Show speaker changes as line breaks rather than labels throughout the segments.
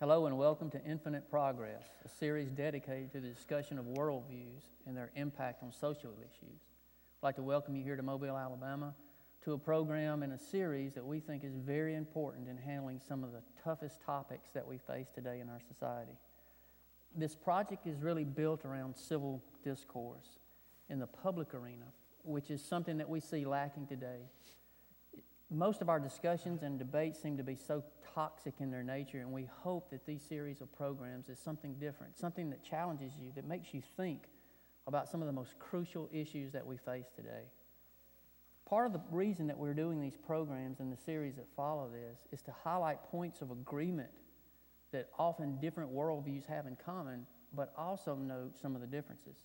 Hello and welcome to Infinite Progress, a series dedicated to the discussion of worldviews and their impact on social issues. I'd like to welcome you here to Mobile, Alabama, to a program and a series that we think is very important in handling some of the toughest topics that we face today in our society. This project is really built around civil discourse in the public arena, which is something that we see lacking today. Most of our discussions and debates seem to be so toxic in their nature, and we hope that these series of programs is something different, something that challenges you, that makes you think about some of the most crucial issues that we face today. Part of the reason that we're doing these programs and the series that follow this is to highlight points of agreement that often different worldviews have in common, but also note some of the differences.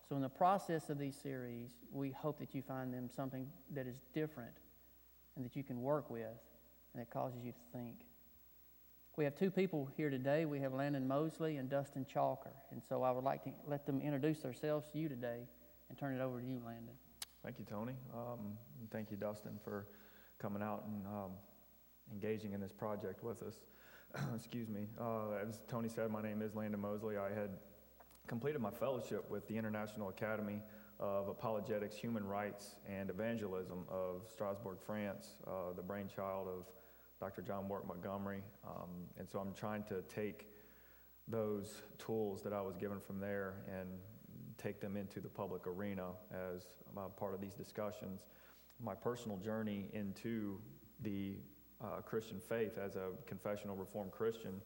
So in the process of these series, we hope that you find them something that is different and that you can work with, and it causes you to think. We have two people here today. We have Landon Mosley and Dustin Chalker, and so I would like to let them introduce themselves to you today and turn it over to you, Landon.
Thank you, Tony. And thank you, Dustin, for coming out and engaging in this project with us. Excuse me. As Tony said, my name is Landon Mosley. I had completed my fellowship with the International Academy of Apologetics, Human Rights, and Evangelism of Strasbourg, France, the brainchild of Dr. John Warwick Montgomery. And so I'm trying to take those tools that I was given from there and take them into the public arena as part of these discussions. My personal journey into the Christian faith as a confessional Reformed Christian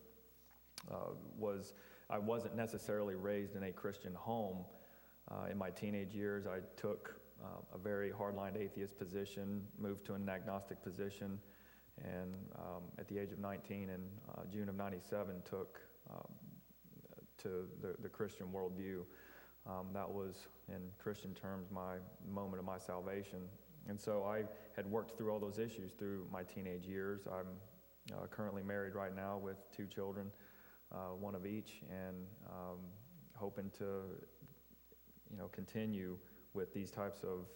I wasn't necessarily raised in a Christian home. In my teenage years, I took a very hardline atheist position, moved to an agnostic position, and at the age of 19 in June of 97 took to the Christian worldview. That was, in Christian terms, my moment of my salvation. And so I had worked through all those issues through my teenage years. I'm currently married right now with two children, one of each, and hoping to continue with these types of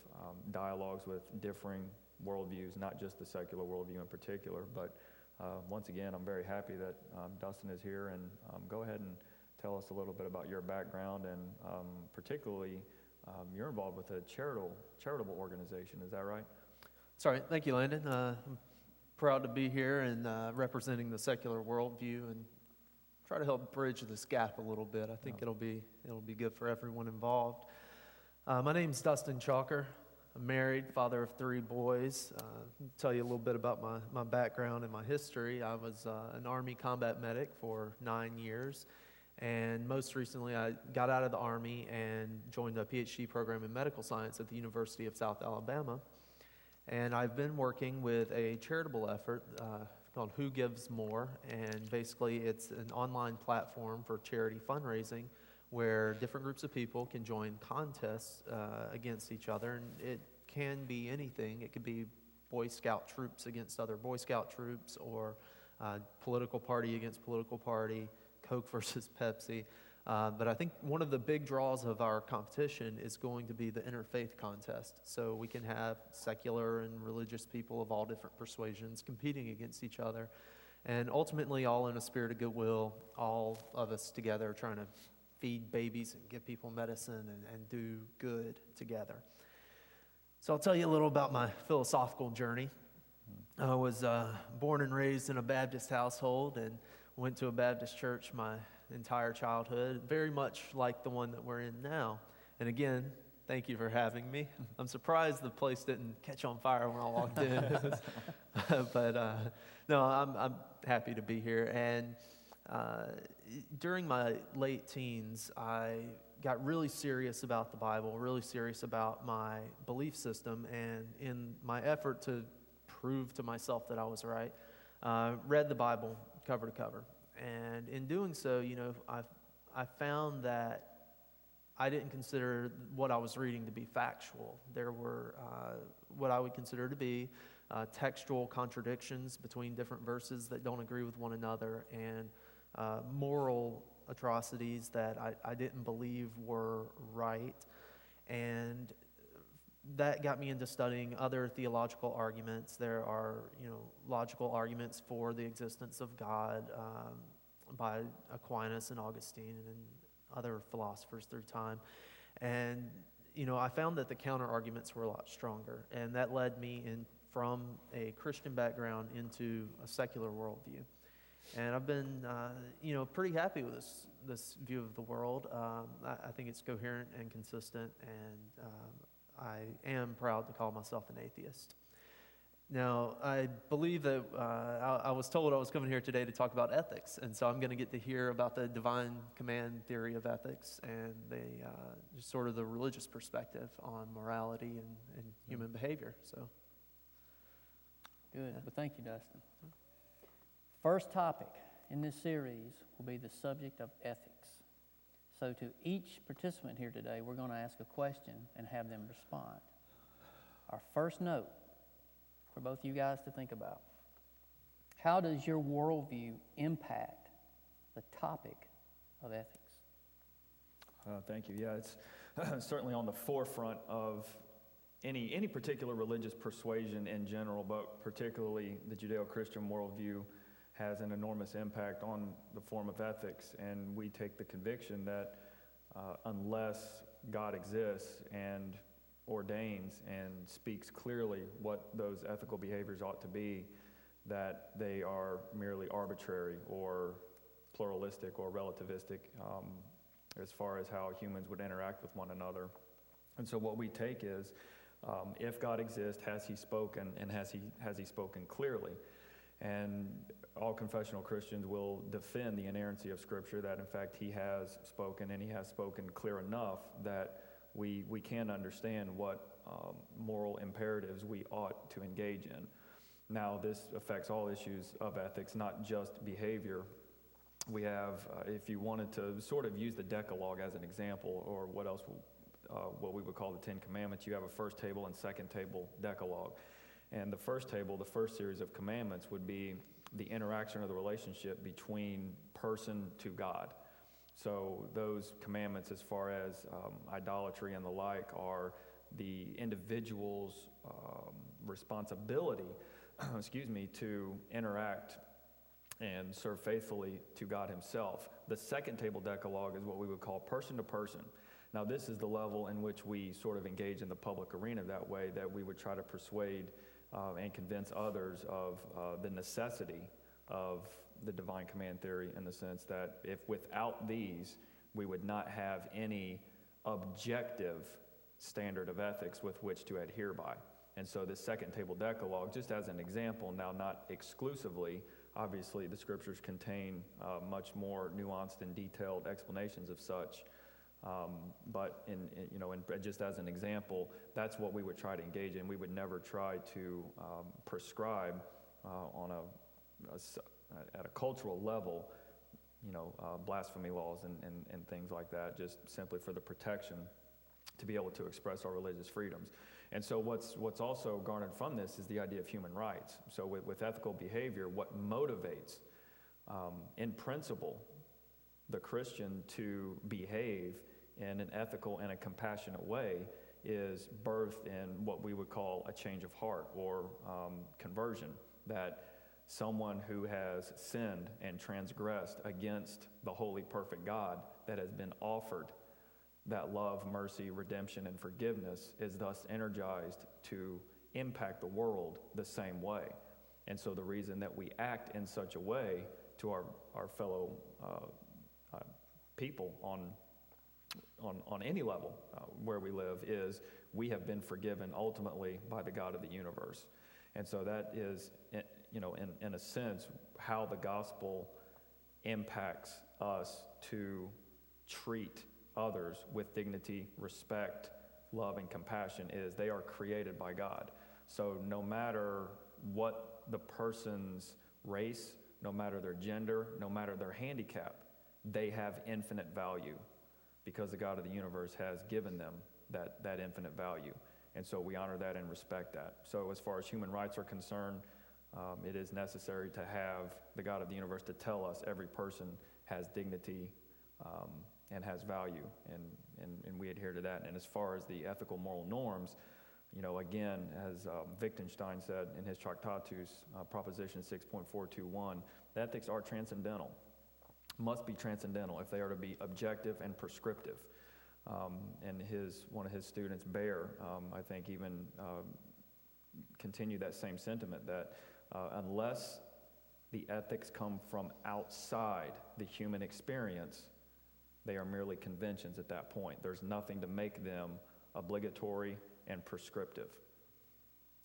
dialogues with differing worldviews, not just the secular worldview in particular. But once again, I'm very happy that Dustin is here, and go ahead and tell us a little bit about your background, and particularly you're involved with a charitable organization. Is that right?
That's right. Thank you, Landon. I'm proud to be here and representing the secular worldview and try to help bridge this gap a little bit. I think it'll be good for everyone involved. My name's Dustin Chalker. I'm married, father of three boys. I'll tell you a little bit about my background and my history. I was an Army combat medic for 9 years, and most recently I got out of the Army and joined a PhD program in medical science at the University of South Alabama. And I've been working with a charitable effort called Who Gives More, and basically it's an online platform for charity fundraising where different groups of people can join contests against each other, and it can be anything. It could be Boy Scout troops against other Boy Scout troops, or political party against political party, Coke versus Pepsi. But I think one of the big draws of our competition is going to be the interfaith contest. So we can have secular and religious people of all different persuasions competing against each other, and ultimately all in a spirit of goodwill, all of us together trying to feed babies and give people medicine and do good together. So I'll tell you a little about my philosophical journey. I was born and raised in a Baptist household and went to a Baptist church my entire childhood, very much like the one that we're in now. And again, thank you for having me. I'm surprised the place didn't catch on fire when I walked in. But no, I'm happy to be here. And during my late teens, I got really serious about the Bible, really serious about my belief system, and in my effort to prove to myself that I was right, read the Bible cover to cover. And in doing so, I found that I didn't consider what I was reading to be factual. There were what I would consider to be textual contradictions between different verses that don't agree with one another, and moral atrocities that I didn't believe were right. And that got me into studying other theological arguments. There are, logical arguments for the existence of God, by Aquinas and Augustine and other philosophers through time. And, I found that the counter-arguments were a lot stronger, and that led me from a Christian background into a secular worldview. And I've been, pretty happy with this view of the world. I think it's coherent and consistent, and I am proud to call myself an atheist. Now, I believe that I was told I was coming here today to talk about ethics, and so I'm going to get to hear about the divine command theory of ethics and just sort of the religious perspective on morality and human behavior. So,
Good. Well, thank you, Dustin. First topic in this series will be the subject of ethics. So to each participant here today, we're going to ask a question and have them respond. Our first note for both you guys to think about: how does your worldview impact the topic of ethics?
Thank you. Yeah, it's certainly on the forefront of any particular religious persuasion in general, but particularly the Judeo-Christian worldview has an enormous impact on the form of ethics. And we take the conviction that unless God exists and ordains and speaks clearly what those ethical behaviors ought to be, that they are merely arbitrary or pluralistic or relativistic as far as how humans would interact with one another. And so what we take is, if God exists, has he spoken, and has he spoken clearly? And all confessional Christians will defend the inerrancy of Scripture, that in fact he has spoken, and he has spoken clear enough that we can understand what moral imperatives we ought to engage in. Now, this affects all issues of ethics, not just behavior. We have, if you wanted to sort of use the Decalogue as an example, or what we would call the Ten Commandments, you have a first table and second table Decalogue. And the first table, the first series of commandments, would be the interaction of the relationship between person to God. So those commandments, as far as idolatry and the like, are the individual's responsibility, to interact and serve faithfully to God himself. The second table Decalogue is what we would call person to person. Now, this is the level in which we sort of engage in the public arena that way, that we would try to persuade and convince others of the necessity of the divine command theory, in the sense that if without these, we would not have any objective standard of ethics with which to adhere by. And so this second table Decalogue, just as an example, now not exclusively, obviously the scriptures contain much more nuanced and detailed explanations of such, but just as an example, that's what we would try to engage in. We would never try to prescribe at a cultural level, blasphemy laws and things like that, just simply for the protection to be able to express our religious freedoms. And so what's also garnered from this is the idea of human rights. So with ethical behavior, what motivates, in principle, the Christian to behave in an ethical and a compassionate way is birthed in what we would call a change of heart, or conversion, that someone who has sinned and transgressed against the holy, perfect God that has been offered that love, mercy, redemption, and forgiveness is thus energized to impact the world the same way. And so the reason that we act in such a way to our fellow people on any level where we live is we have been forgiven ultimately by the God of the universe. And so that is, in a sense, how the gospel impacts us to treat others with dignity, respect, love, and compassion. Is they are created by God. So no matter what the person's race, no matter their gender, no matter their handicap, they have infinite value because the God of the universe has given them that infinite value. And so we honor that and respect that. So as far as human rights are concerned, it is necessary to have the God of the universe to tell us every person has dignity and has value, and we adhere to that. And as far as the ethical moral norms, again, as Wittgenstein said in his Tractatus, Proposition 6.421, ethics are transcendental. must be transcendental if they are to be objective and prescriptive. And one of his students, Bear, I think even continued that same sentiment that unless the ethics come from outside the human experience, they are merely conventions at that point. There's nothing to make them obligatory and prescriptive.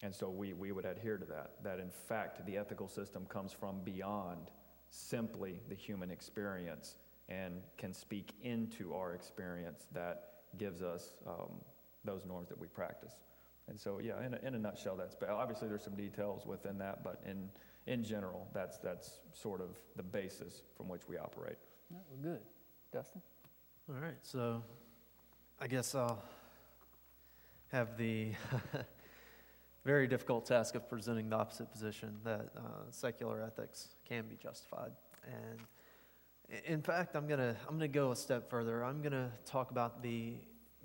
And so we would adhere to that in fact the ethical system comes from beyond simply the human experience and can speak into our experience that gives us those norms that we practice. And so, yeah, in a nutshell, obviously there's some details within that, but in general, that's sort of the basis from which we operate.
No, we're good. Dustin?
All right, so I guess I'll have the very difficult task of presenting the opposite position, that secular ethics can be justified. And in fact, I'm gonna go a step further. I'm gonna talk about the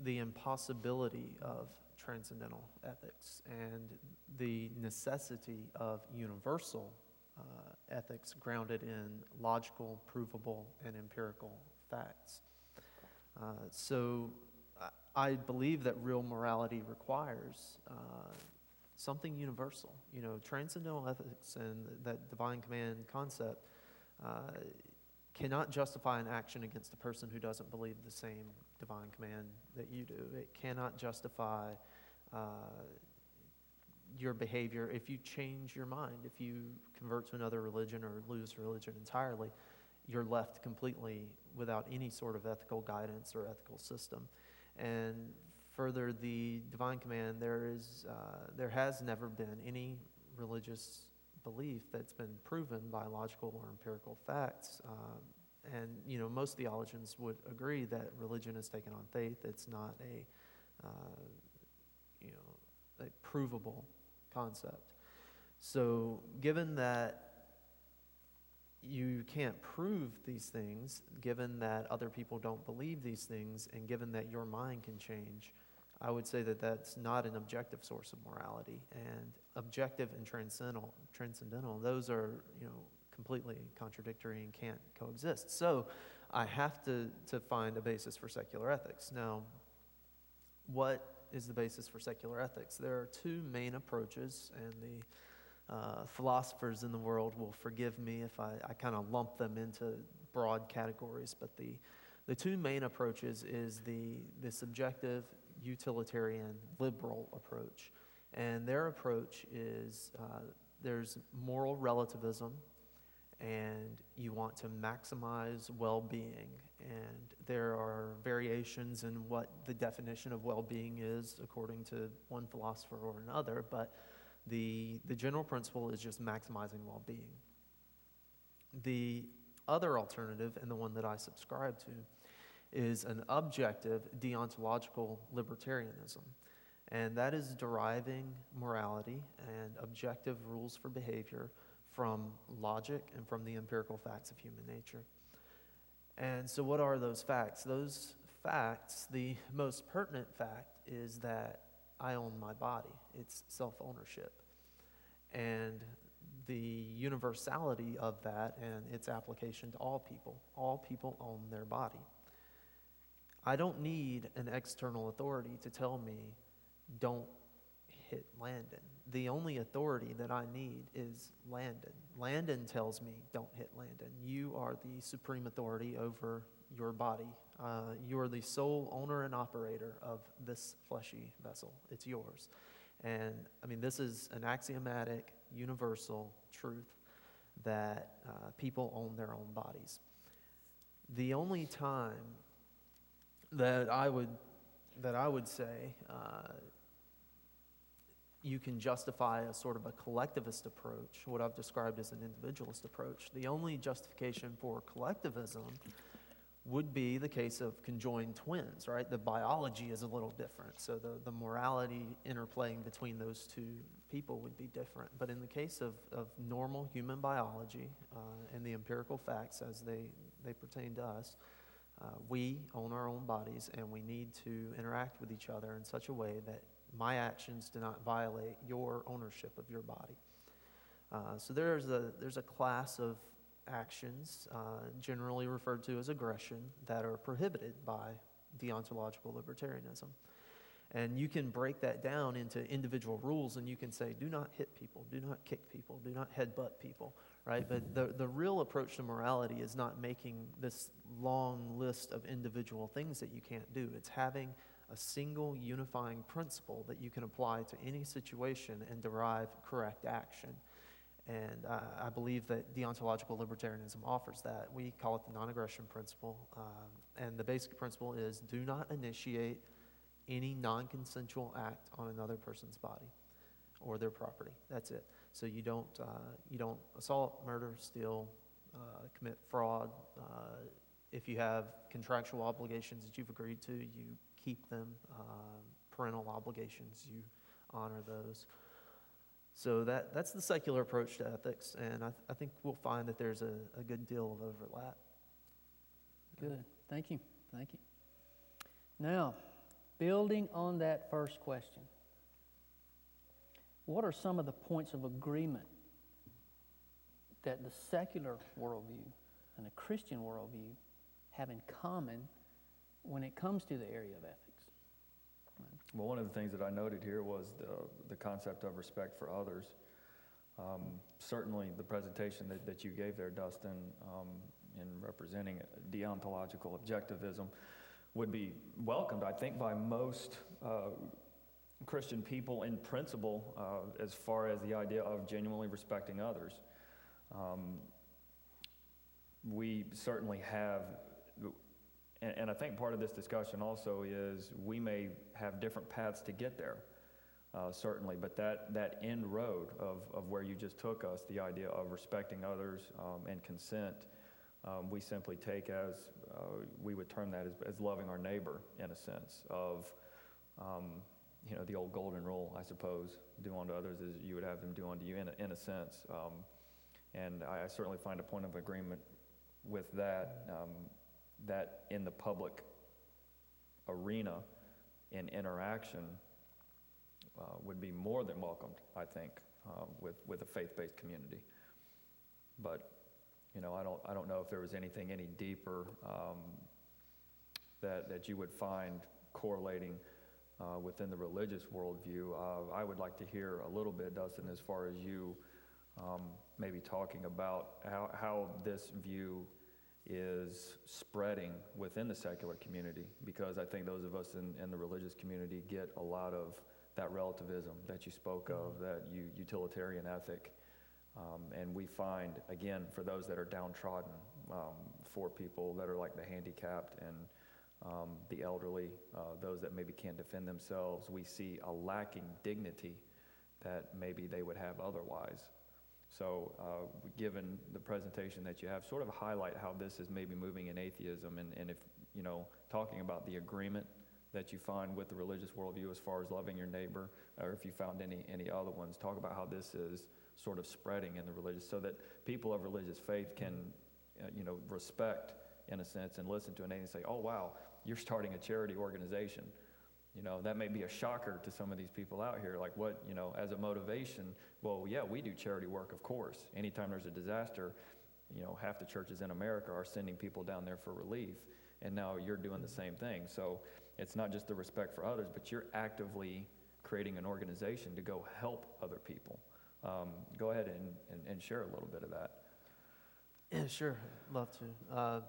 impossibility of transcendental ethics and the necessity of universal ethics grounded in logical, provable, and empirical facts. So I believe that real morality requires something universal. You know, transcendental ethics and that divine command concept cannot justify an action against a person who doesn't believe the same divine command that you do. It cannot justify your behavior if you change your mind. If you convert to another religion or lose religion entirely, you're left completely without any sort of ethical guidance or ethical system. And further, the divine command, there has never been any religious belief that's been proven by logical or empirical facts. And, you know, most theologians would agree that religion is taken on faith. It's not a provable concept. So given that you can't prove these things, given that other people don't believe these things, and given that your mind can change, I would say that that's not an objective source of morality. And objective and transcendental, those are, completely contradictory and can't coexist. So I have to find a basis for secular ethics. Now, what is the basis for secular ethics? There are two main approaches, and the philosophers in the world will forgive me if I kind of lump them into broad categories, but the two main approaches is the subjective, utilitarian, liberal approach. And their approach is there's moral relativism, and you want to maximize well-being. And there are variations in what the definition of well-being is according to one philosopher or another, but the general principle is just maximizing well-being. The other alternative, and the one that I subscribe to, is an objective deontological libertarianism. And that is deriving morality and objective rules for behavior from logic and from the empirical facts of human nature. And so what are those facts? Those facts, the most pertinent fact is that I own my body. It's self-ownership. And the universality of that and its application to all people. All people own their body. I don't need an external authority to tell me, don't hit Landon. The only authority that I need is Landon. Landon tells me, don't hit Landon. You are the supreme authority over your body. You are the sole owner and operator of this fleshy vessel. It's yours. And this is an axiomatic, universal truth that people own their own bodies. The only time that I would say you can justify a sort of a collectivist approach, what I've described as an individualist approach. The only justification for collectivism would be the case of conjoined twins, right? The biology is a little different, so the morality interplaying between those two people would be different. But in the case of normal human biology and the empirical facts as they pertain to us, we own our own bodies, and we need to interact with each other in such a way that my actions do not violate your ownership of your body. So there's a class of actions, generally referred to as aggression, that are prohibited by deontological libertarianism. And you can break that down into individual rules, and you can say, do not hit people, do not kick people, do not headbutt people, right? But the real approach to morality is not making this long list of individual things that you can't do. It's having a single unifying principle that you can apply to any situation and derive correct action. And I believe that deontological libertarianism offers that. We call it the non-aggression principle. And the basic principle is do not initiate any non-consensual act on another person's body or their property. That's it. So you don't assault, murder, steal, commit fraud. If you have contractual obligations that you've agreed to, you keep them. Parental obligations, you honor those. So that's the secular approach to ethics, and I think we'll find that there's a good deal of overlap.
Good. Thank you. Thank you. Now, building on that first question, what are some of the points of agreement that the secular worldview and the Christian worldview have in common when it comes to the area of ethics?
Well, one of the things that I noted here was the concept of respect for others. Certainly the presentation that you gave there, Dustin, in representing deontological objectivism would be welcomed, I think, by most Christian people in principle as far as the idea of genuinely respecting others. We certainly have, and I think part of this discussion also is we may have different paths to get there, certainly, but that end road of where you just took us, the idea of respecting others and consent, we simply take as, we would term that as loving our neighbor, in a sense of, the old golden rule, I suppose, do unto others as you would have them do unto you, in a sense. And I certainly find a point of agreement with that, that in the public arena, in interaction, would be more than welcomed, I think, with a faith-based community. But I don't know if there was anything any deeper that you would find correlating within the religious worldview. I would like to hear a little bit, Dustin, as far as you maybe talking about how this view is spreading within the secular community, because I think those of us in the religious community get a lot of that relativism that you spoke of, that utilitarian ethic. And we find, again, for those that are downtrodden, for people that are like the handicapped and the elderly, those that maybe can't defend themselves, we see a lacking dignity that maybe they would have otherwise. So given the presentation that you have, sort of highlight how this is maybe moving in atheism, and if, talking about the agreement that you find with the religious worldview as far as loving your neighbor, or if you found any other ones, talk about how this is sort of spreading in the religious, so that people of religious faith can, respect, in a sense, and listen to an atheist and say, oh, wow, you're starting a charity organization. That may be a shocker to some of these people out here, like what, as a motivation, well, yeah, we do charity work, of course. Anytime there's a disaster, half the churches in America are sending people down there for relief, and now you're doing the same thing. So it's not just the respect for others, but you're actively creating an organization to go help other people. Go ahead and share a little bit of that.
Yeah, sure. Love to.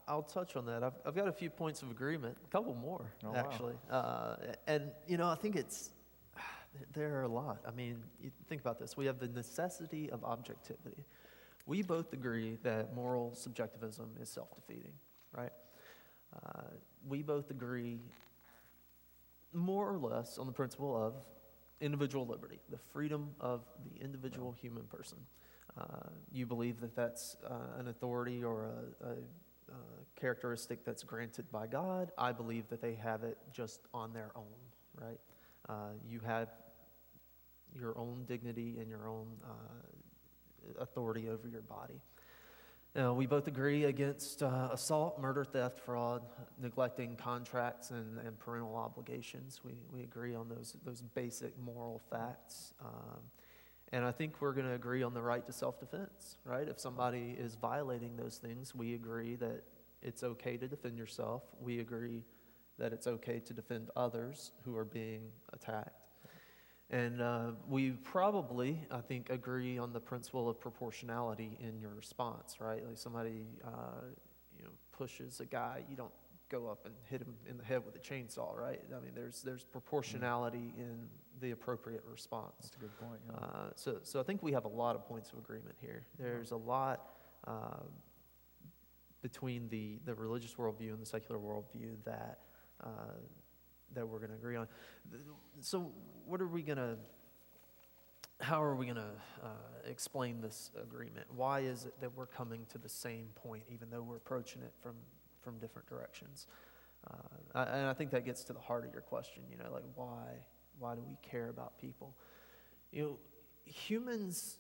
I'll touch on that. I've got a few points of agreement, a couple more, actually. Wow. And, I think there are a lot. I mean, you think about this. We have the necessity of objectivity. We both agree that moral subjectivism is self-defeating, right? We both agree more or less on the principle of individual liberty, the freedom of the individual human person. You believe that that's an authority or a characteristic that's granted by God. I believe that they have it just on their own, right? You have your own dignity and your own authority over your body. We both agree against assault, murder, theft, fraud, neglecting contracts and parental obligations. We agree on those basic moral facts. And I think we're going to agree on the right to self-defense, right? If somebody is violating those things, we agree that it's okay to defend yourself. We agree that it's okay to defend others who are being attacked. And we probably, I think, agree on the principle of proportionality in your response, right? Like somebody, pushes a guy, you don't go up and hit him in the head with a chainsaw, right? I mean, there's proportionality in the appropriate response.
That's a good point. Yeah.
So I think we have a lot of points of agreement here. There's a lot between the religious worldview and the secular worldview that we're going to agree on. So how are we going to explain this agreement? Why is it that we're coming to the same point, even though we're approaching it from different directions? And I think that gets to the heart of your question, like why do we care about people? Humans,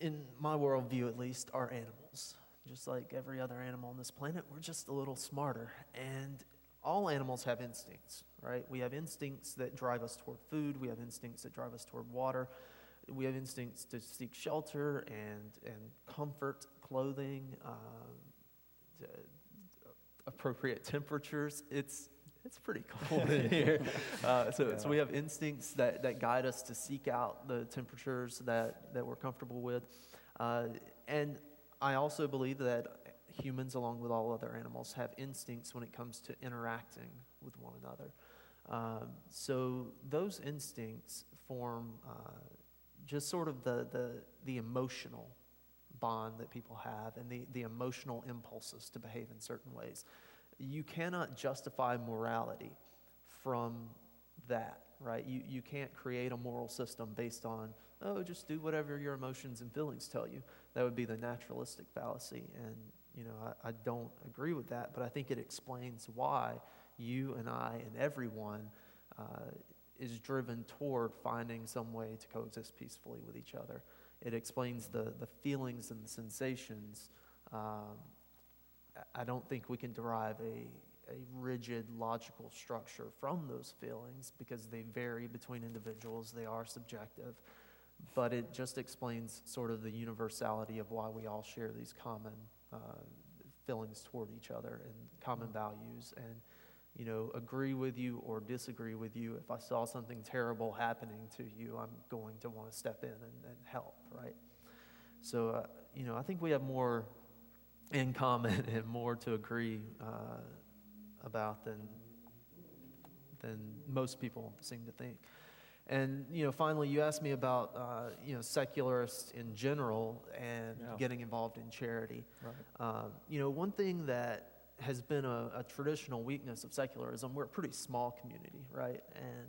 in my worldview at least, are animals. Just like every other animal on this planet, we're just a little smarter. And all animals have instincts, right? We have instincts that drive us toward food. We have instincts that drive us toward water. We have instincts to seek shelter and comfort, clothing, appropriate temperatures. It's pretty cold in here. So we have instincts that guide us to seek out the temperatures that we're comfortable with. And I also believe that humans, along with all other animals, have instincts when it comes to interacting with one another. So those instincts form just sort of the emotional bond that people have and the emotional impulses to behave in certain ways. You cannot justify morality from that, right? You can't create a moral system based on, just do whatever your emotions and feelings tell you. That would be the naturalistic fallacy, and I don't agree with that, but I think it explains why you and I and everyone is driven toward finding some way to coexist peacefully with each other. It explains the feelings and the sensations. I don't think we can derive a rigid logical structure from those feelings because they vary between individuals. They are subjective. But it just explains sort of the universality of why we all share these common feelings toward each other and common values, and agree with you or disagree with you. If I saw something terrible happening to you, I'm going to want to step in and help, right? So I think we have more in common and more to agree about than most people seem to think. And, finally, you asked me about, secularists in general and getting involved in charity. Right. One thing that has been a traditional weakness of secularism, we're a pretty small community, right? And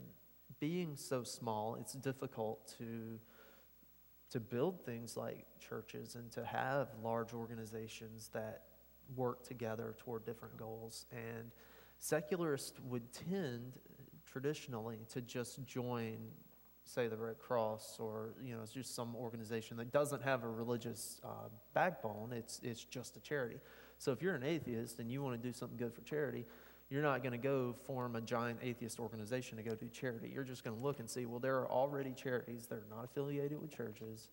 being so small, it's difficult to build things like churches and to have large organizations that work together toward different goals. And secularists would tend traditionally to just join, say, the Red Cross, or it's just some organization that doesn't have a religious backbone. It's just a charity. So if you're an atheist and you want to do something good for charity, you're not going to go form a giant atheist organization to go do charity. You're just going to look and see, well, there are already charities that are not affiliated with churches.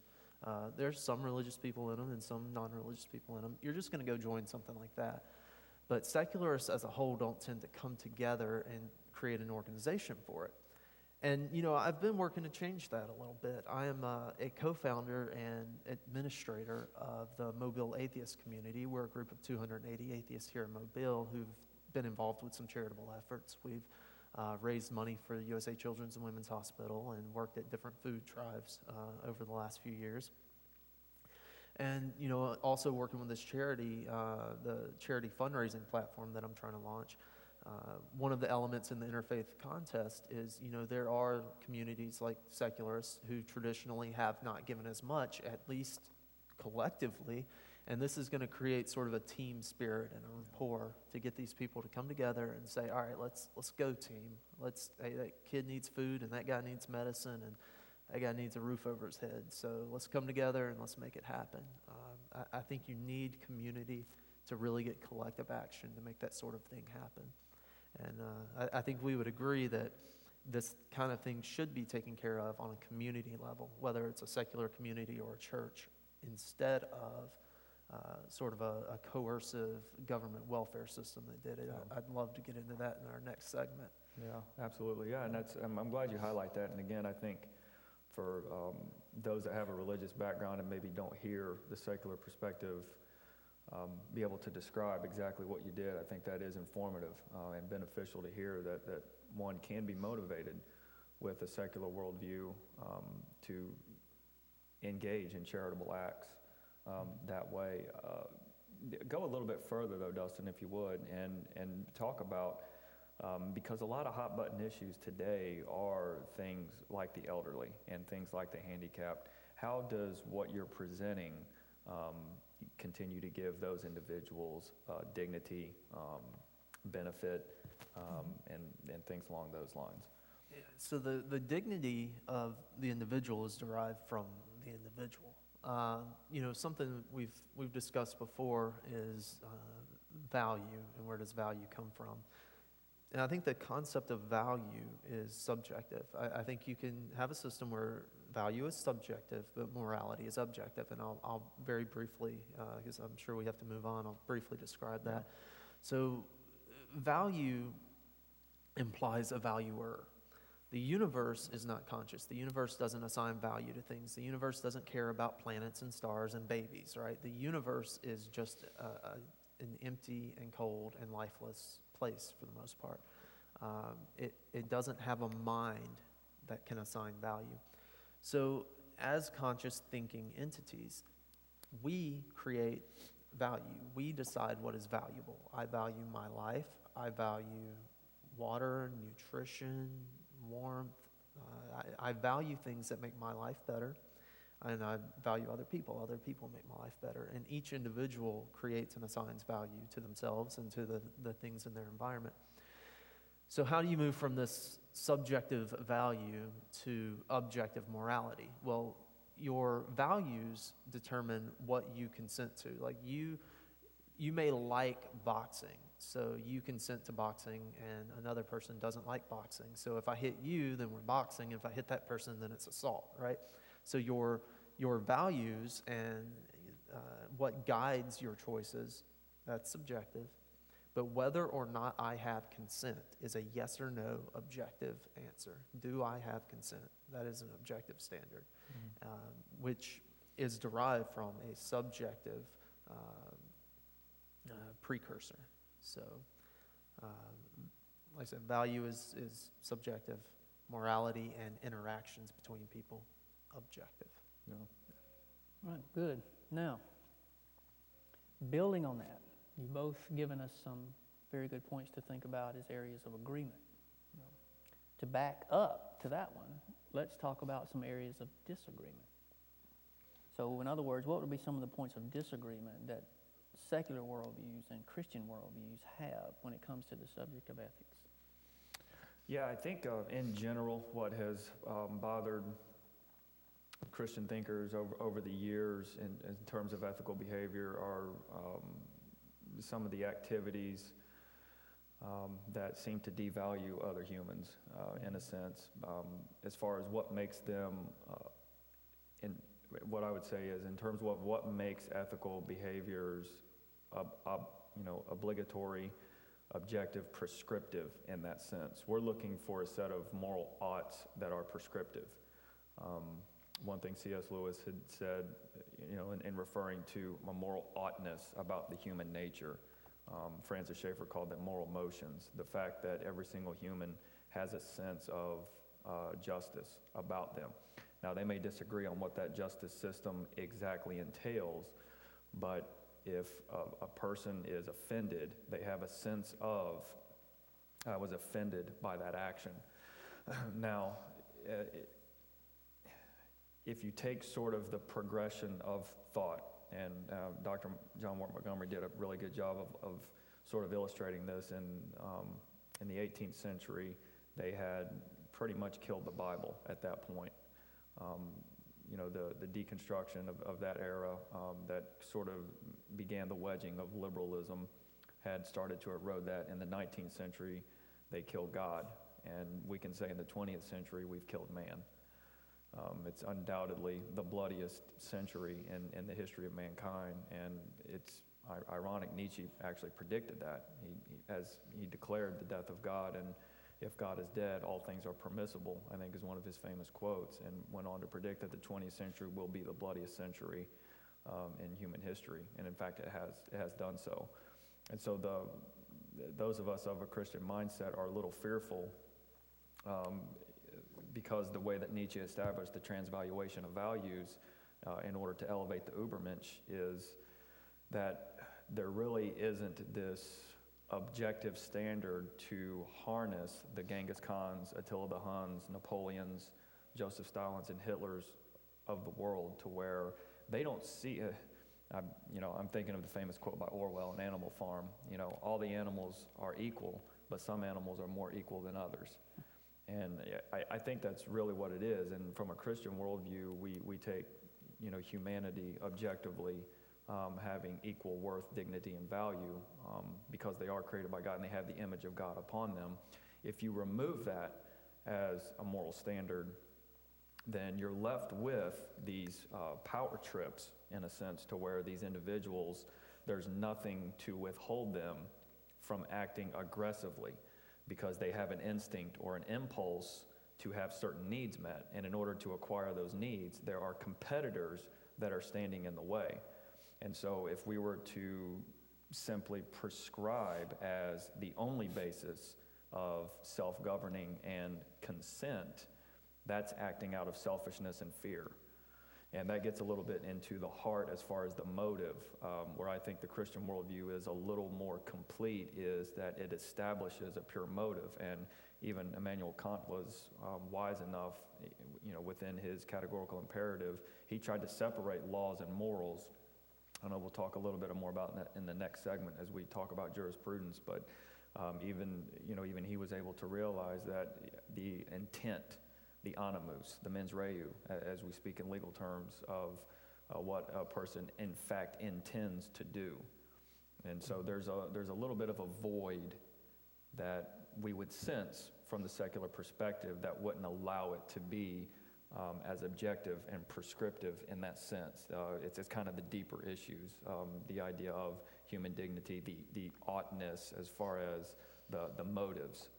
There's some religious people in them and some non-religious people in them. You're just going to go join something like that. But secularists as a whole don't tend to come together and create an organization for it. And, I've been working to change that a little bit. I am a co-founder and administrator of the Mobile Atheist Community. We're a group of 280 atheists here in Mobile who've been involved with some charitable efforts. We've raised money for the USA Children's and Women's Hospital and worked at different food drives over the last few years. And, also working with this charity, the charity fundraising platform that I'm trying to launch. One of the elements in the interfaith contest is, there are communities like secularists who traditionally have not given as much, at least collectively, and this is going to create sort of a team spirit and a rapport to get these people to come together and say, all right, let's go team. Hey, that kid needs food, and that guy needs medicine, and that guy needs a roof over his head. So let's come together and let's make it happen. I think you need community to really get collective action to make that sort of thing happen. And I think we would agree that this kind of thing should be taken care of on a community level, whether it's a secular community or a church, instead of sort of a coercive government welfare system that did it.
Yeah.
I'd love to get into that in our next segment.
Yeah, absolutely. Yeah, and I'm glad you highlight that. And again, I think for those that have a religious background and maybe don't hear the secular perspective, be able to describe exactly what you did, I think that is informative and beneficial to hear that one can be motivated with a secular worldview to engage in charitable acts that way. Go a little bit further though, Dustin, if you would, and talk about, because a lot of hot button issues today are things like the elderly and things like the handicapped. How does what you're presenting continue to give those individuals dignity, benefit, and things along those lines?
Yeah, so the dignity of the individual is derived from the individual. Something we've discussed before is value, and where does value come from? And I think the concept of value is subjective. I think you can have a system where value is subjective, but morality is objective. And I'll very briefly, because I'm sure we have to move on, I'll briefly describe that. So value implies a valuer. The universe is not conscious. The universe doesn't assign value to things. The universe doesn't care about planets and stars and babies, right? The universe is just an empty and cold and lifeless place for the most part. It doesn't have a mind that can assign value. So as conscious thinking entities, we create value. We decide what is valuable. I value my life. I value water, nutrition, warmth. I value things that make my life better, and I value other people. Other people make my life better. And each individual creates and assigns value to themselves and to the things in their environment. So how do you move from this subjective value to objective morality? Well, your values determine what you consent to. Like you may like boxing, so you consent to boxing, and another person doesn't like boxing. So if I hit you, then we're boxing. If I hit that person, then it's assault, right? So your values and what guides your choices, that's subjective. But whether or not I have consent is a yes or no objective answer. Do I have consent? That is an objective standard, which is derived from a subjective precursor. So, like I said, value is subjective. Morality and interactions between people, objective.
Yeah.
Right, good. Now, building on that, you've both given us some very good points to think about as areas of agreement. To back up to that one, let's talk about some areas of disagreement. So in other words, what would be some of the points of disagreement that secular worldviews and Christian worldviews have when it comes to the subject of ethics?
Yeah, I think in general, what has bothered Christian thinkers over the years in terms of ethical behavior are some of the activities that seem to devalue other humans in a sense, as far as what makes them, what I would say is in terms of what makes ethical behaviors obligatory, objective, prescriptive in that sense. We're looking for a set of moral oughts that are prescriptive. One thing C.S. Lewis had said, in referring to a moral oughtness about the human nature, Francis Schaeffer called them moral motions. The fact that every single human has a sense of justice about them. Now, they may disagree on what that justice system exactly entails, but if a person is offended, they have a sense of, I was offended by that action. Now, if you take sort of the progression of thought, and Dr. John Ward Montgomery did a really good job of sort of illustrating this. In the 18th century, they had pretty much killed the Bible at that point. The deconstruction of that era that sort of began the wedging of liberalism had started to erode that. In the 19th century, they killed God. And we can say in the 20th century we've killed man. It's undoubtedly the bloodiest century in the history of mankind, and it's ironic. Nietzsche actually predicted that. He declared the death of God, and if God is dead, all things are permissible, I think is one of his famous quotes, and went on to predict that the 20th century will be the bloodiest century in human history, and in fact it has done so. And so those of us of a Christian mindset are a little fearful because the way that Nietzsche established the transvaluation of values in order to elevate the Übermensch is that there really isn't this objective standard to harness the Genghis Khans, Attila the Huns, Napoleons, Joseph Stalins, and Hitlers of the world, to where they don't see I'm thinking of the famous quote by Orwell in Animal Farm. All the animals are equal, but some animals are more equal than others. And I think that's really what it is. And from a Christian worldview, we take humanity objectively having equal worth, dignity, and value because they are created by God and they have the image of God upon them. If you remove that as a moral standard, then you're left with these power trips, in a sense, to where these individuals, there's nothing to withhold them from acting aggressively because they have an instinct or an impulse to have certain needs met. And in order to acquire those needs, there are competitors that are standing in the way. And so if we were to simply prescribe as the only basis of self-governing and consent, that's acting out of selfishness and fear. And that gets a little bit into the heart as far as the motive. Where I think the Christian worldview is a little more complete is that it establishes a pure motive. And even Immanuel Kant was wise enough, within his categorical imperative, he tried to separate laws and morals. I know we'll talk a little bit more about that in the next segment as we talk about jurisprudence, but even he was able to realize that the intent, the animus, the mens rea, as we speak in legal terms, of what a person in fact intends to do. And so there's a little bit of a void that we would sense from the secular perspective that wouldn't allow it to be as objective and prescriptive in that sense. It's kind of the deeper issues, the idea of human dignity, the oughtness as far as the motives.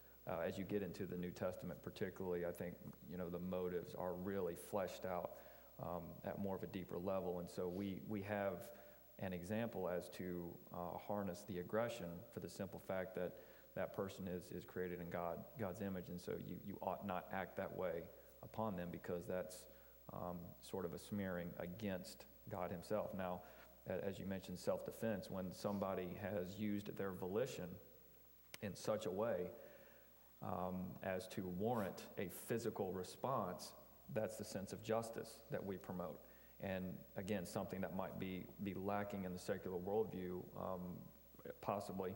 As you get into the New Testament particularly, I think, the motives are really fleshed out at more of a deeper level. And so we have an example as to harness the aggression for the simple fact that that person is created in God's image. And so you ought not act that way upon them because that's sort of a smearing against God himself. Now, as you mentioned, self-defense, when somebody has used their volition in such a way as to warrant a physical response, that's the sense of justice that we promote. And again, something that might be lacking in the secular worldview, possibly,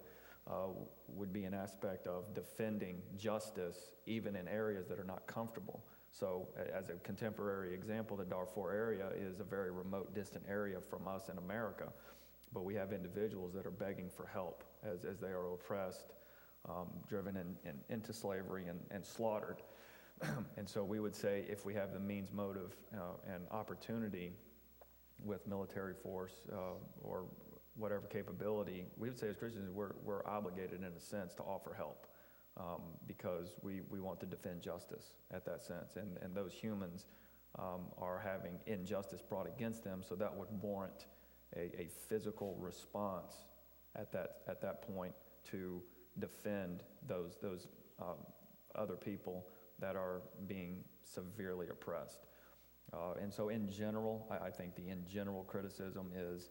would be an aspect of defending justice even in areas that are not comfortable. So as a contemporary example, the Darfur area is a very remote, distant area from us in America, but we have individuals that are begging for help as they are oppressed, driven into slavery and slaughtered. And so we would say if we have the means, motive, and opportunity with military force or whatever capability, we would say as Christians we're obligated in a sense to offer help because we want to defend justice at that sense. And those humans are having injustice brought against them, so that would warrant a physical response at that point to defend those other people that are being severely oppressed. And so in general, I think the in general criticism is,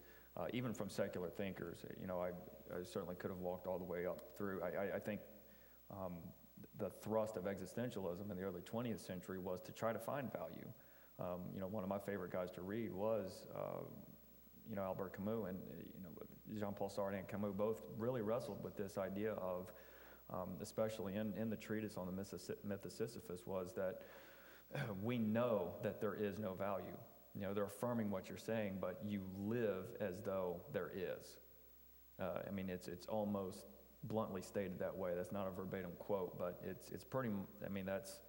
even from secular thinkers, I certainly could have walked all the way up through. I think the thrust of existentialism in the early 20th century was to try to find value. One of my favorite guys to read was, Albert Camus, and Jean-Paul Sartre and Camus both really wrestled with this idea of, especially in the treatise on the myth of Sisyphus, was that we know that there is no value. They're affirming what you're saying, but you live as though there is. It's almost bluntly stated that way. That's not a verbatim quote, but it's pretty, I mean, that's,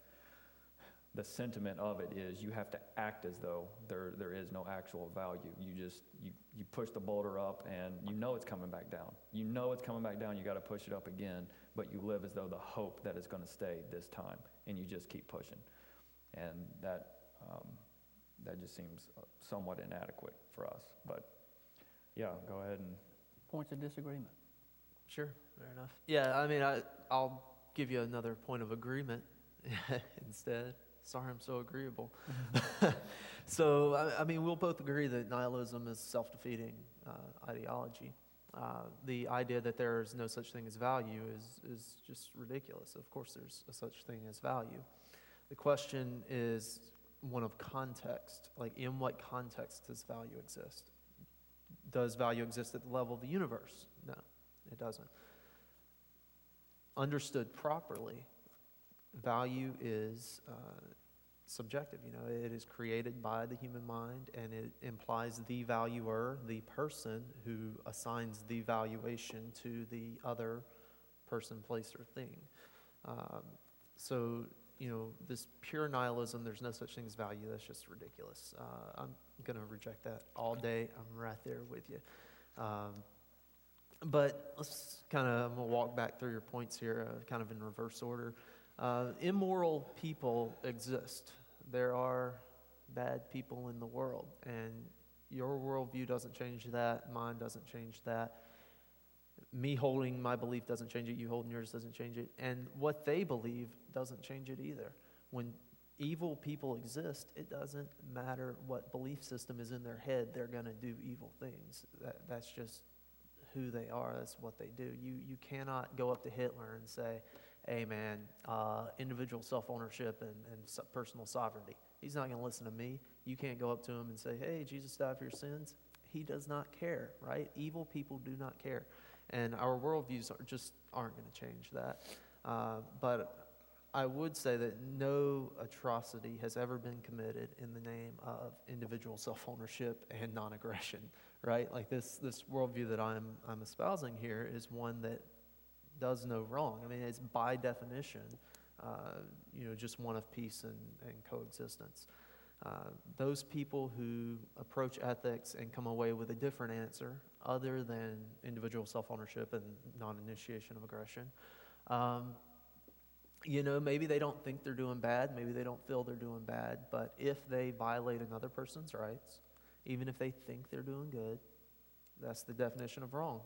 the sentiment of it is you have to act as though there is no actual value. You push the boulder up and you know it's coming back down. You know it's coming back down, you got to push it up again, but you live as though the hope that it's going to stay this time, and you just keep pushing. And that just seems somewhat inadequate for us. But yeah, go ahead and...
Points of disagreement.
Sure, fair enough. Yeah, I mean, I'll give you another point of agreement instead. Sorry, I'm so agreeable. So, I mean, we'll both agree that nihilism is self-defeating ideology. The idea that there is no such thing as value is just ridiculous. Of course, there's a such thing as value. The question is one of context. Like, in what context does value exist? Does value exist at the level of the universe? No, it doesn't. Understood properly, value is subjective. You know, it is created by the human mind, and it implies the valuer, the person who assigns the valuation to the other person, place, or thing. So, you know, this pure nihilism, there's no such thing as value, that's just ridiculous. I'm going to reject that all day. I'm right there with you. But let's I'm going to walk back through your points here, kind of in reverse order. Immoral people exist. There are bad people in the world, and your worldview doesn't change that. Mine doesn't change that. Me holding my belief doesn't change it. You holding yours doesn't change it. And what they believe doesn't change it either. When evil people exist, it doesn't matter what belief system is in their head. They're going to do evil things. That's just who they are. That's what they do. You cannot go up to Hitler and say, hey man, individual self-ownership and personal sovereignty. He's not going to listen to me. You can't go up to him and say, hey, Jesus died for your sins. He does not care, right? Evil people do not care. And our worldviews aren't going to change that. But I would say that no atrocity has ever been committed in the name of individual self-ownership and non-aggression, right? Like this worldview that I'm espousing here is one that does no wrong. I mean, it's by definition, just one of peace and coexistence. Those people who approach ethics and come away with a different answer other than individual self-ownership and non-initiation of aggression, maybe they don't think they're doing bad, maybe they don't feel they're doing bad, but if they violate another person's rights, even if they think they're doing good, that's the definition of wrong.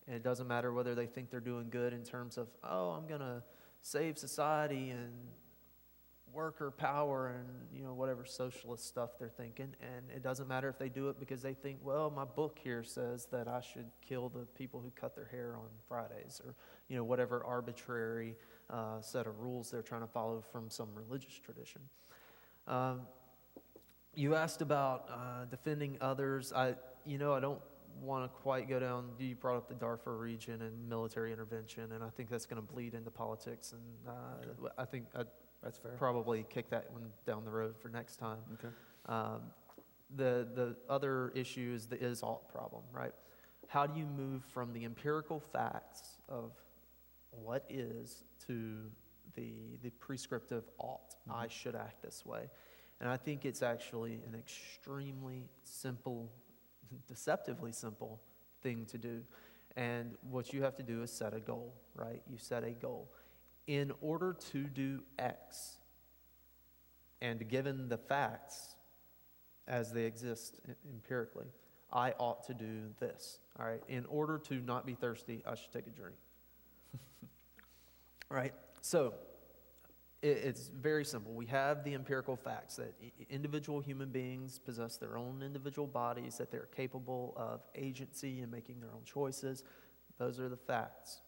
And it doesn't matter whether they think they're doing good in terms of, I'm going to save society and worker power and, whatever socialist stuff they're thinking. And it doesn't matter if they do it because they think, well, my book here says that I should kill the people who cut their hair on Fridays, or, whatever arbitrary set of rules they're trying to follow from some religious tradition. You asked about defending others. I don't want to quite go down. You brought up the Darfur region and military intervention, and I think that's going to bleed into politics, and I think
that's fair.
Probably kick that one down the road for next time.
Okay.
The other issue is the is-ought problem, right? How do you move from the empirical facts of what is to the prescriptive ought? Mm-hmm. I should act this way. And I think it's actually an extremely simple, deceptively simple thing to do. And what you have to do is set a goal, right? You set a goal. In order to do X, and given the facts as they exist empirically, I ought to do this, all right? In order to not be thirsty, I should take a drink. Right? So, it's very simple. We have the empirical facts that individual human beings possess their own individual bodies, that they're capable of agency and making their own choices. Those are the facts.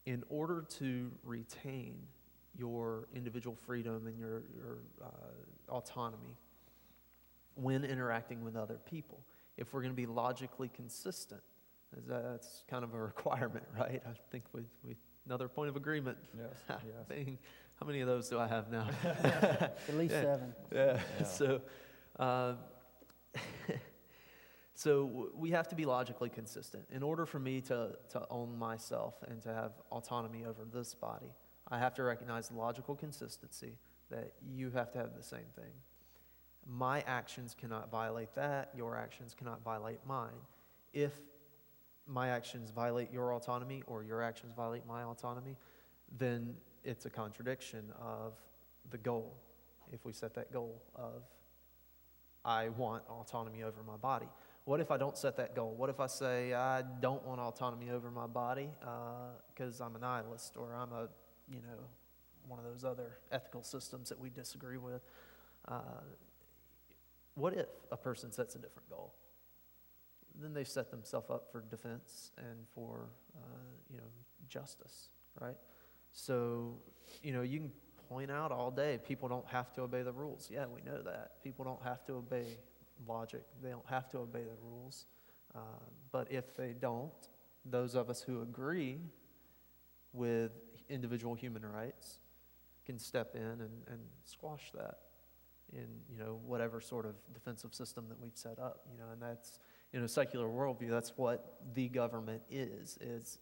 In order to retain your individual freedom and your autonomy when interacting with other people, if we're going to be logically consistent, that's kind of a requirement, right? I think we another point of agreement.
Yes. Yes.
How many of those do I have now?
At least 7.
Yeah.
Yeah.
So we have to be logically consistent. In order for me to own myself and to have autonomy over this body, I have to recognize the logical consistency that you have to have the same thing. My actions cannot violate that. Your actions cannot violate mine. If my actions violate your autonomy or your actions violate my autonomy, then it's a contradiction of the goal. If we set that goal of, I want autonomy over my body. What if I don't set that goal? What if I say I don't want autonomy over my body because I'm a nihilist, or I'm a, one of those other ethical systems that we disagree with? What if a person sets a different goal? Then they set themselves up for defense and for, justice, right? So, you can point out all day, people don't have to obey the rules. Yeah, we know that. People don't have to obey logic. They don't have to obey the rules. But if they don't, those of us who agree with individual human rights can step in and squash that in, whatever sort of defensive system that we've set up, and that's, secular worldview, that's what the government is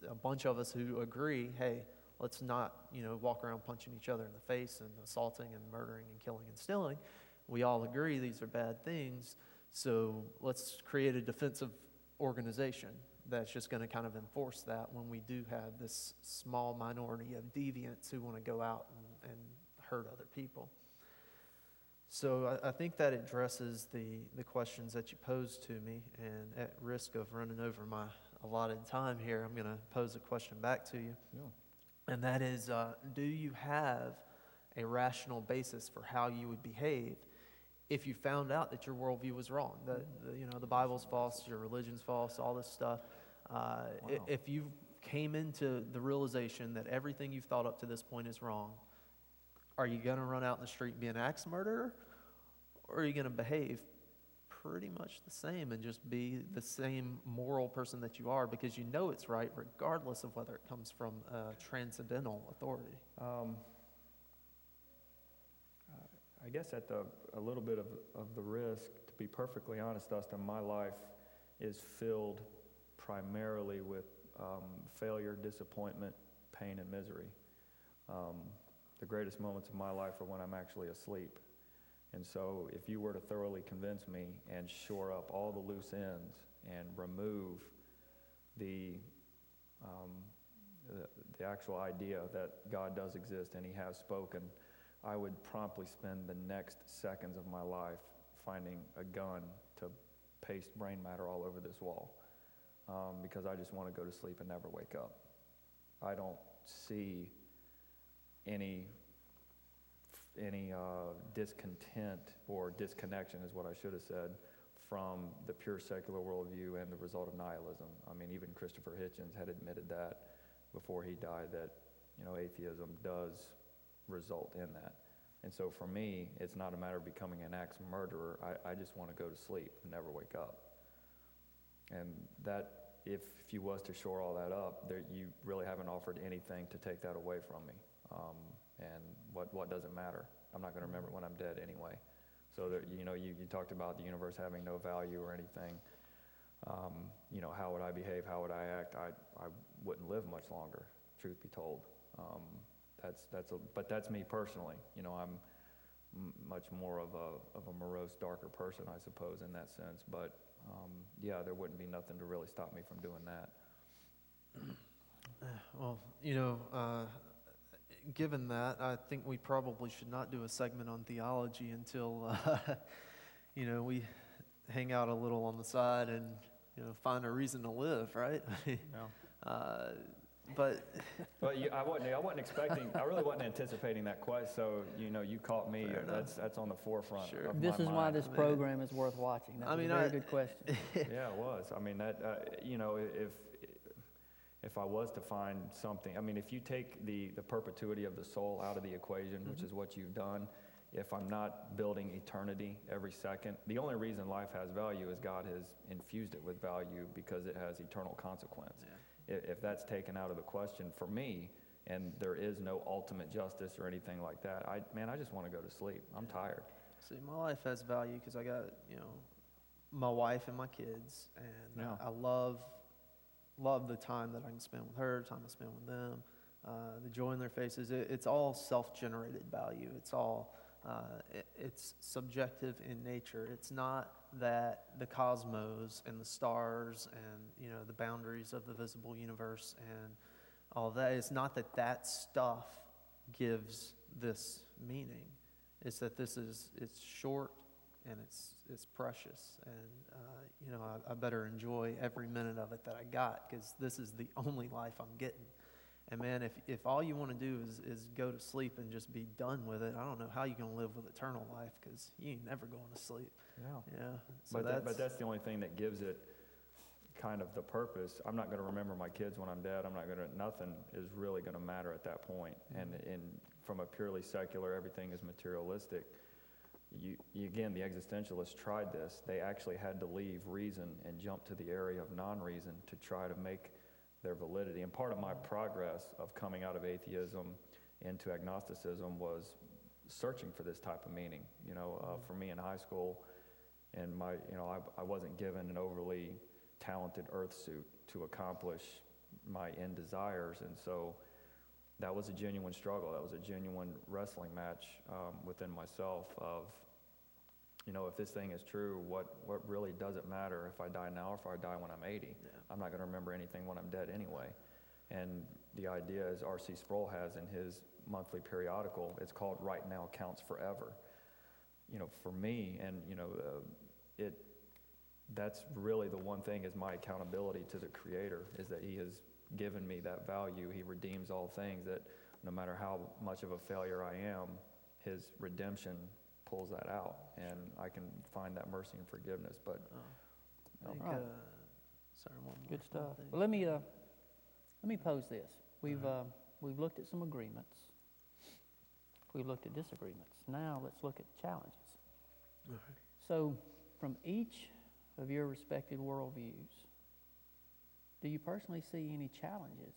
a bunch of us who agree, hey, let's not, walk around punching each other in the face and assaulting and murdering and killing and stealing. We all agree these are bad things, so let's create a defensive organization that's just going to kind of enforce that when we do have this small minority of deviants who want to go out and hurt other people. So I think that addresses the questions that you posed to me, and at risk of running over my allotted time here, I'm going to pose a question back to you.
Yeah.
And that is, do you have a rational basis for how you would behave if you found out that your worldview was wrong, that the Bible's false, your religion's false, all this stuff? If you came into the realization that everything you've thought up to this point is wrong, are you going to run out in the street and be an axe murderer? Or are you going to behave pretty much the same and just be the same moral person that you are because you know it's right regardless of whether it comes from transcendental authority?
I guess at a little bit of the risk, to be perfectly honest, Dustin, my life is filled primarily with failure, disappointment, pain, and misery. The greatest moments of my life are when I'm actually asleep. And so if you were to thoroughly convince me and shore up all the loose ends and remove the actual idea that God does exist and he has spoken, I would promptly spend the next seconds of my life finding a gun to paste brain matter all over this wall because I just want to go to sleep and never wake up. I don't see any discontent or disconnection is what I should have said from the pure secular worldview and the result of nihilism. I mean, even Christopher Hitchens had admitted that before he died, that atheism does result in that. And so for me, it's not a matter of becoming an axe murderer. I just want to go to sleep and never wake up. And that, if you was to shore all that up, you really haven't offered anything to take that away from me. And what does it matter? I'm not going to remember it when I'm dead anyway. So that, you talked about the universe having no value or anything. How would I behave? How would I act? I wouldn't live much longer, truth be told. But that's me personally. I'm much more of a morose, darker person, I suppose, in that sense. But there wouldn't be nothing to really stop me from doing that.
Well, given that, I think we probably should not do a segment on theology until, we hang out a little on the side and, find a reason to live, right? But
I wasn't expecting. I really wasn't anticipating that question. So you caught me. That's on the forefront.
Sure.
Of
This
my
is why
mind.
this program is worth watching. That's a very good question.
Yeah, it was. I mean, that if I was to find something, I mean, if you take the perpetuity of the soul out of the equation, which is what you've done, if I'm not building eternity every second, the only reason life has value is God has infused it with value because it has eternal consequence. Yeah. If that's taken out of the question for me, and there is no ultimate justice or anything like that, I just want to go to sleep. I'm tired.
See, my life has value because I got, my wife and my kids, and
Yeah.
I love the time that I can spend with her, time I spend with them, the joy in their faces. It's all self-generated value. It's all it's subjective in nature. It's not that the cosmos and the stars and the boundaries of the visible universe and all of that. It's not that that stuff gives this meaning. It's that it's short and it's precious, and I better enjoy every minute of it that I got, because this is the only life I'm getting. And man, if all you want to do is go to sleep and just be done with it, I don't know how you're going to live with eternal life, because you ain't never going to sleep.
Yeah.
Yeah. So
But that's the only thing that gives it kind of the purpose. I'm not going to remember my kids when I'm dead. Nothing is really going to matter at that point. And from a purely secular, everything is materialistic. Again, the existentialists tried this. They actually had to leave reason and jump to the area of non-reason to try to make their validity. And part of my progress of coming out of atheism into agnosticism was searching for this type of meaning. For me in high school, and I wasn't given an overly talented earth suit to accomplish my end desires, and so that was a genuine struggle. That was a genuine wrestling match within myself of, if this thing is true, what really does it matter if I die now or if I die when I'm 80?
Yeah.
I'm not going to remember anything when I'm dead anyway. And the idea, as R.C. Sproul has in his monthly periodical, it's called Right Now Counts Forever. For me, and that's really the one thing, is my accountability to the Creator, is that He has given me that value. He redeems all things, that no matter how much of a failure I am, His redemption pulls that out, and I can find that mercy and forgiveness. But
I think,
Right.
sorry, one more
Good stuff.
thing.
Well, let me pose this. We've looked at some agreements. We've looked at disagreements. Now let's look at challenges.
All right.
So, from each of your respective worldviews, do you personally see any challenges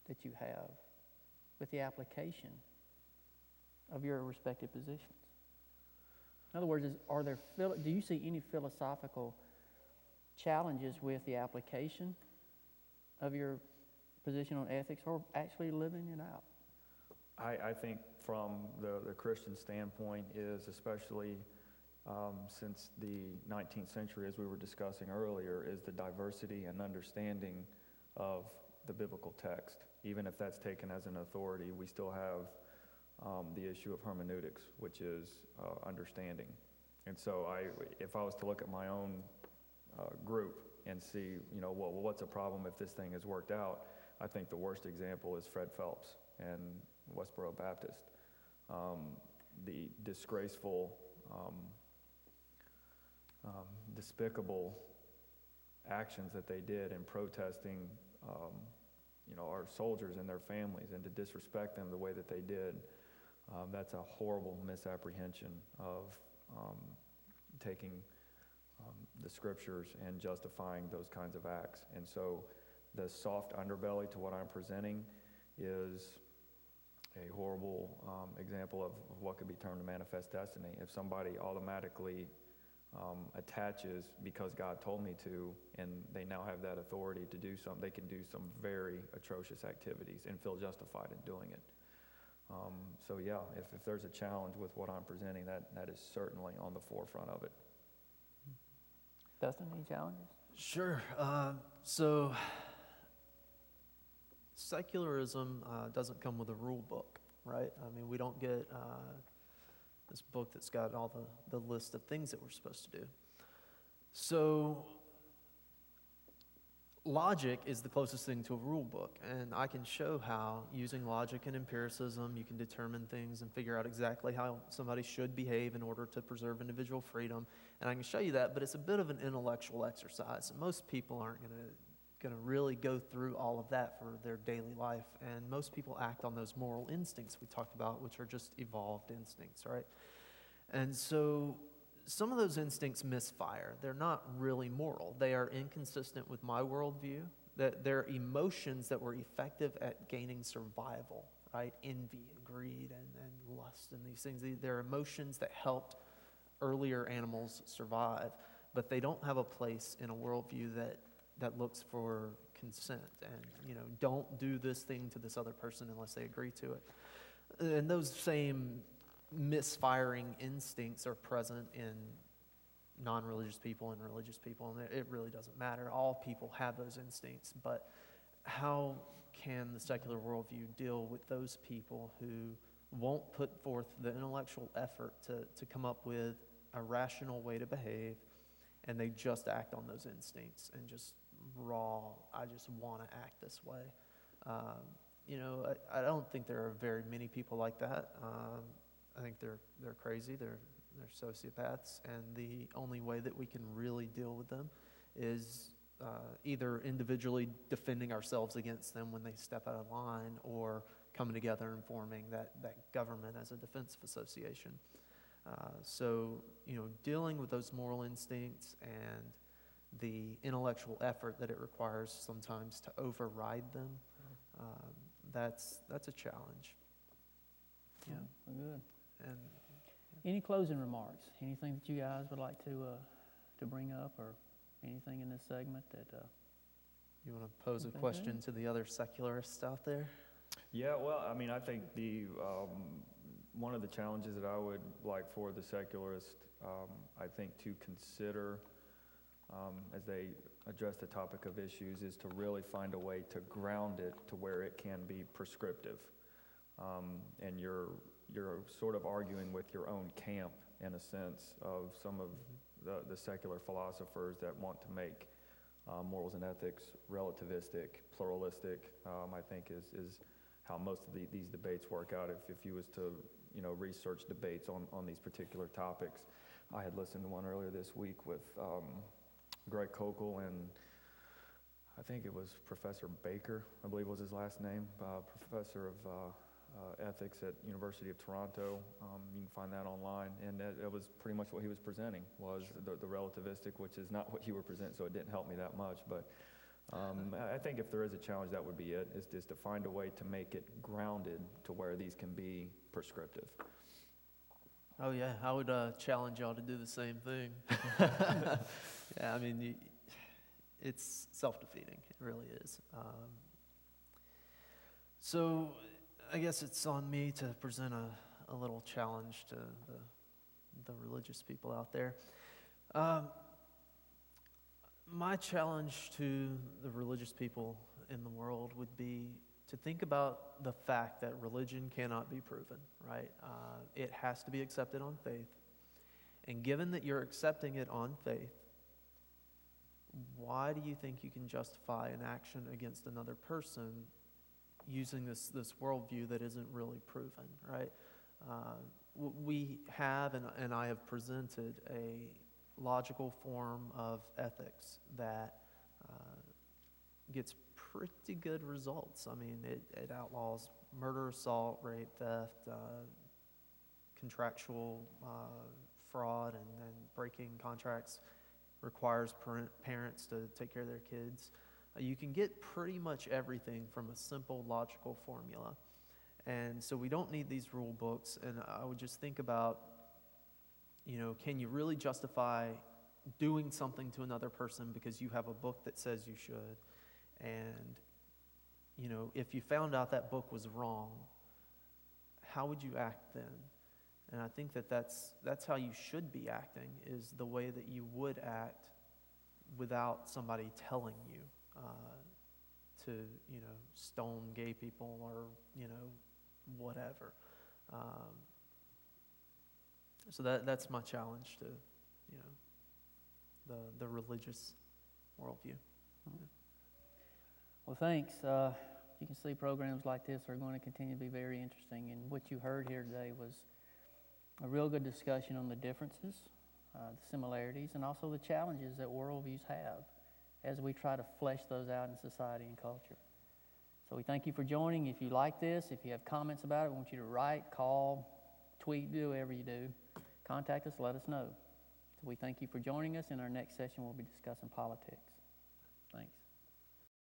that you have with the application of your respective positions? In other words, do you see any philosophical challenges with the application of your position on ethics, or actually living it out?
I think from the Christian standpoint is, especially since the 19th century, as we were discussing earlier, is the diversity and understanding of the biblical text. Even if that's taken as an authority, we still have the issue of hermeneutics, which is understanding. And so if I was to look at my own group and see, what's a problem if this thing has worked out, I think the worst example is Fred Phelps and Westboro Baptist. The disgraceful, despicable actions that they did in protesting, our soldiers and their families, and to disrespect them the way that they did, that's a horrible misapprehension of taking the scriptures and justifying those kinds of acts. And so the soft underbelly to what I'm presenting is a horrible example of what could be termed a manifest destiny. If somebody automatically attaches because God told me to, and they now have that authority to do something, they can do some very atrocious activities and feel justified in doing it. So yeah, if there's a challenge with what I'm presenting, that is certainly on the forefront of it.
Dustin, any challenges?
Sure. So secularism doesn't come with a rule book, right? I mean, we don't get this book that's got all the list of things that we're supposed to do. So logic is the closest thing to a rule book, and I can show how, using logic and empiricism, you can determine things and figure out exactly how somebody should behave in order to preserve individual freedom. And I can show you that, but it's a bit of an intellectual exercise. And most people aren't going to really go through all of that for their daily life. And most people act on those moral instincts we talked about, which are just evolved instincts, right? And so some of those instincts misfire. They're not really moral. They are inconsistent with my worldview. That they're emotions that were effective at gaining survival, right? Envy and greed and lust and these things. They're emotions that helped earlier animals survive, but they don't have a place in a worldview that looks for consent and, don't do this thing to this other person unless they agree to it. And those same misfiring instincts are present in non-religious people and religious people, and it really doesn't matter. All people have those instincts, but how can the secular worldview deal with those people who won't put forth the intellectual effort to come up with a rational way to behave, and they just act on those instincts and just I just want to act this way. I don't think there are very many people like that. I think they're crazy, they're sociopaths, and the only way that we can really deal with them is either individually defending ourselves against them when they step out of line, or coming together and forming that government as a defensive association. So, dealing with those moral instincts and the intellectual effort that it requires sometimes to override them, that's a challenge.
Yeah, good.
And
Any closing remarks? Anything that you guys would like to bring up, or anything in this segment that?
You want to pose a
Okay,
question
good.
to the other secularists out there?
Yeah, well, I mean, I think one of the challenges that I would like for the secularists, I think, to consider as they address the topic of issues, is to really find a way to ground it to where it can be prescriptive. And you're sort of arguing with your own camp, in a sense, of some of the secular philosophers that want to make morals and ethics relativistic, pluralistic. I think is how most of these debates work out. If you was to research debates on these particular topics, I had listened to one earlier this week with Greg Koukl and I think it was Professor Baker, I believe was his last name, professor of ethics at University of Toronto. You can find that online, and that was pretty much what he was presenting, was the relativistic, which is not what you were presenting, so it didn't help me that much. But I think if there is a challenge, that would be it, is to find a way to make it grounded to where these can be prescriptive.
Oh yeah, I would challenge y'all to do the same thing. Yeah, I mean, it's self-defeating. It really is. So I guess it's on me to present a little challenge to the religious people out there. My challenge to the religious people in the world would be to think about the fact that religion cannot be proven, right? It has to be accepted on faith. And given that you're accepting it on faith, why do you think you can justify an action against another person using this worldview that isn't really proven, right? We have, and I have presented, a logical form of ethics that gets pretty good results. I mean, it outlaws murder, assault, rape, theft, contractual fraud, and breaking contracts, requires parents to take care of their kids. You can get pretty much everything from a simple logical formula. And so we don't need these rule books. And I would just think about, can you really justify doing something to another person because you have a book that says you should? And, if you found out that book was wrong, how would you act then? And I think that's how you should be acting, is the way that you would act without somebody telling you to, stone gay people or, whatever. So that's my challenge to, the religious worldview.
Well, thanks. You can see programs like this are going to continue to be very interesting. And what you heard here today was a real good discussion on the differences, the similarities, and also the challenges that worldviews have as we try to flesh those out in society and culture. So we thank you for joining. If you like this, if you have comments about it, we want you to write, call, tweet, do whatever you do. Contact us, let us know. So we thank you for joining us. In our next session, we'll be discussing politics. Thanks.